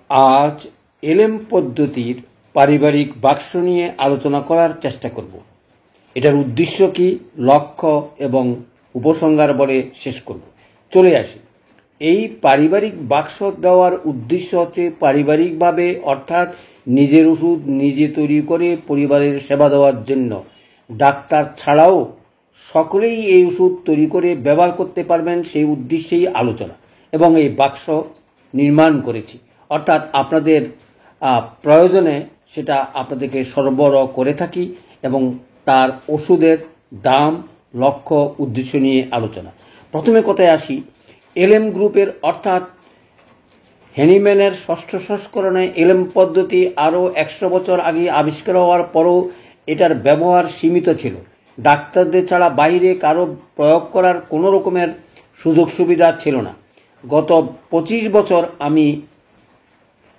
আজ এলএম পদ্ধতির পারিবারিক বাক্স নিয়ে আলোচনা করার চেষ্টা করব। এটার উদ্দেশ্য কি, লক্ষ্য এবং উপসংহার বলে শেষ করব। চলে আসি। এই পারিবারিক বাক্স দেওয়ার উদ্দেশ্য হচ্ছে পারিবারিকভাবে, অর্থাৎ নিজের ওষুধ নিজে তৈরি করে পরিবারের সেবা দেওয়ার জন্য। ডাক্তার ছাড়াও সকলেই এই ওষুধ তৈরি করে ব্যবহার করতে পারবেন, সেই উদ্দেশ্যেই আলোচনা এবং এই বাক্স নির্মাণ করেছি। অর্থাৎ আপনাদের প্রয়োজনে সেটা আপনাদেরকে সরবরাহ করে থাকি এবং তার ওষুধের দাম, লক্ষ্য, উদ্দেশ্য নিয়ে আলোচনা। প্রথমে কথায় আসি, এলএম গ্রুপের অর্থাৎ হ্যানিম্যানের ষষ্ঠ সংস্করণে এলএম পদ্ধতি আরও 100 বছর আগে আবিষ্কার হওয়ার পরও এটার ব্যবহার সীমিত ছিল। ডাক্তারদের ছাড়া বাইরে কারো প্রয়োগ করার কোনো রকমের সুযোগ সুবিধা ছিল না। গত 25 বছর আমি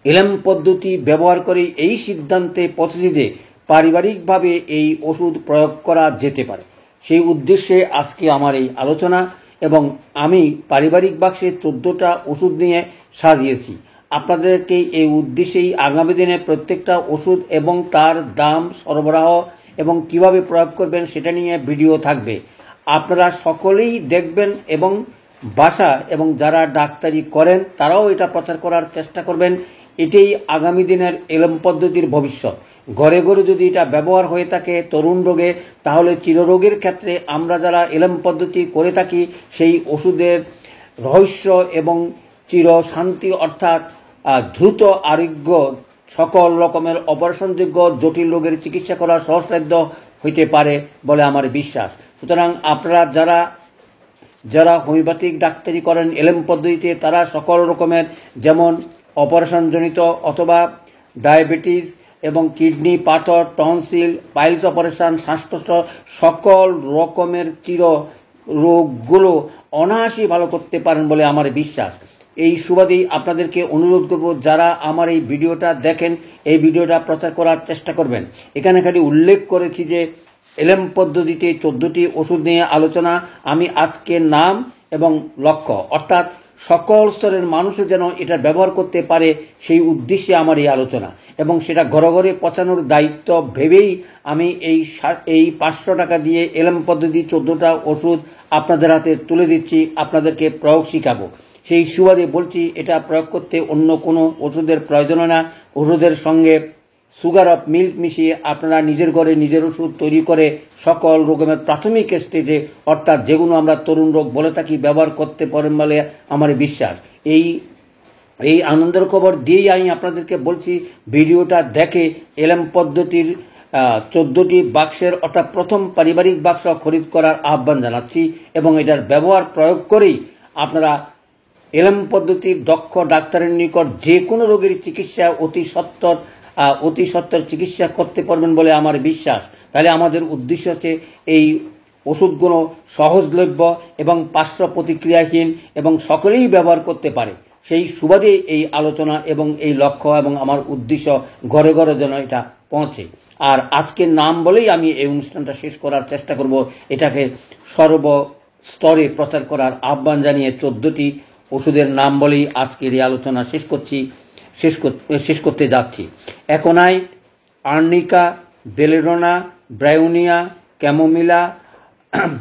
এলএম পদ্ধতি ব্যবহার করে এই সিদ্ধান্তে পৌঁছেছি যে পারিবারিকভাবে এই ওষুধ প্রয়োগ করা যেতে পারে। সেই উদ্দেশ্যে আজকে আমার এই আলোচনা এবং আমি পারিবারিক বাক্সে 14টা ওষুধ নিয়ে সাজিয়েছি। আপনাদেরকে এই উদ্দেশ্যেই আগামী দিনে প্রত্যেকটা ওষুধ এবং তার দাম, সরবরাহ এবং কিভাবে প্রয়োগ করবেন সেটা নিয়ে ভিডিও থাকবে। আপনারা সকলেই দেখবেন এবং বাসা এবং যারা ডাক্তারি করেন তারাও এটা প্রচার করার চেষ্টা করবেন। এটাই আগামী দিনের এলএম পদ্ধতির ভবিষ্যৎ। ঘরে ঘরে যদি এটা ব্যবহার হয়ে থাকে তরুণ রোগে, তাহলে চিররোগের ক্ষেত্রে আমরা যারা এলএম পদ্ধতি করে থাকি সেই ওষুধের রহস্য এবং চির শান্তি, অর্থাৎ দ্রুত আরোগ্য, সকল রকমের অপারেশনযোগ্য জটিল রোগের চিকিৎসা করা সহজসাধ্য হইতে পারে বলে আমার বিশ্বাস। সুতরাং আপনারা যারা হোমিওপ্যাথিক ডাক্তারি করেন এলএম পদ্ধতিতে, তারা সকল রকমের, যেমন অপারেশনজনিত অথবা ডায়াবেটিস এবং কিডনি পাথর, টনসিল, পাইলস অপারেশন, শ্বাসকষ্ট, সকল রকমের চির রোগগুলো অনায়াসে ভালো করতে পারেন বলে আমার বিশ্বাস। এই সুবাদেই আপনাদেরকে অনুরোধ করব, যারা আমার এই ভিডিওটা দেখেন এই ভিডিওটা প্রচার করার চেষ্টা করবেন। এখানে খালি উল্লেখ করেছি যে এলএম পদ্ধতিতে 14টি ওষুধ নিয়ে আলোচনা। আমি আজকে নাম এবং লক্ষ্য, অর্থাৎ সকল স্তরের মানুষও যেন এটা ব্যবহার করতে পারে সেই উদ্দেশ্যে আমার এই আলোচনা, এবং সেটা ঘরে ঘরে পৌঁছানোর দায়িত্ব ভেবেই আমি এই 500 টাকা দিয়ে এলএম পদ্ধতি 14টা ওষুধ আপনাদের হাতে তুলে দিচ্ছি, আপনাদেরকে প্রয়োগ শিখাবো। সেই সুবাদে বলছি, এটা প্রয়োগ করতে অন্য কোনো ওষুধের প্রয়োজন না। ওষুধের সঙ্গে সুগার অফ মিল্ক মিশিয়ে আপনারা নিজের ঘরে নিজের ওষুধ তৈরি করে সকল রকমের প্রাথমিক স্টেজে, অর্থাৎ যেগুলো আমরা তরুণ রোগ বলে থাকি, ব্যবহার করতে পারেন বলে আমার বিশ্বাস। এই আনন্দের খবর দিয়েই আমি আপনাদেরকে বলছি, ভিডিওটা দেখে এলএম পদ্ধতির 14টি বাক্সের অর্থাৎ প্রথম পারিবারিক বাক্স খরিদ করার আহ্বান জানাচ্ছি এবং এটার ব্যবহার প্রয়োগ করেই আপনারা এলএম পদ্ধতির দক্ষ ডাক্তারের নিকট যে কোনো রোগের চিকিৎসা অতি সত্বর চিকিৎসা করতে পারবেন বলে আমার বিশ্বাস। তাহলে আমাদের উদ্দেশ্য হচ্ছে এই ওষুধগুলো সহজলভ্য এবং পার্শ্ব প্রতিক্রিয়াহীন এবং সকলেই ব্যবহার করতে পারে। সেই সুবাদে এই আলোচনা এবং এই লক্ষ্য এবং আমার উদ্দেশ্য ঘরে ঘরে যেন এটা পৌঁছে। আর আজকের নাম বলেই আমি এই অনুষ্ঠানটা শেষ করার চেষ্টা করব। এটাকে সর্বস্তরে প্রচার করার আহ্বান জানিয়ে 14টি ওষুধের নাম বলেই আজকের এই আলোচনা শেষ করতে যাচ্ছি। Aconite, arnica, belladonna, bryonia, chamomilla,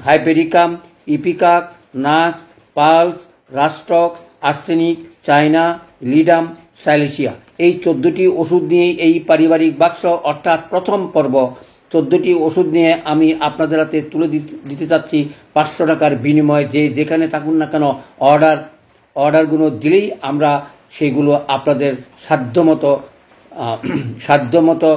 hypericum, ipecac, nux, puls, rhus tox, arsenic, china, ledum, silicea, এই 14টি ওষুধ নিয়েই এই পারিবারিক বাক্স অর্থাৎ প্রথম পর্ব 14টি ওষুধ নিয়ে আমি আপনাদের হাতে তুলে দিতে চাচ্ছি 500 টাকার বিনিময়ে। যেখানে থাকুন না কেন অর্ডারগুলো দিলেই আমরা সেগুলো আপনাদের সাধ্যমতো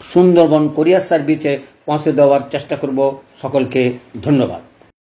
সুন্দরবন কোরিয়ার সার্ভিসে পৌঁছে দেওয়ার চেষ্টা করব। সকলকে ধন্যবাদ।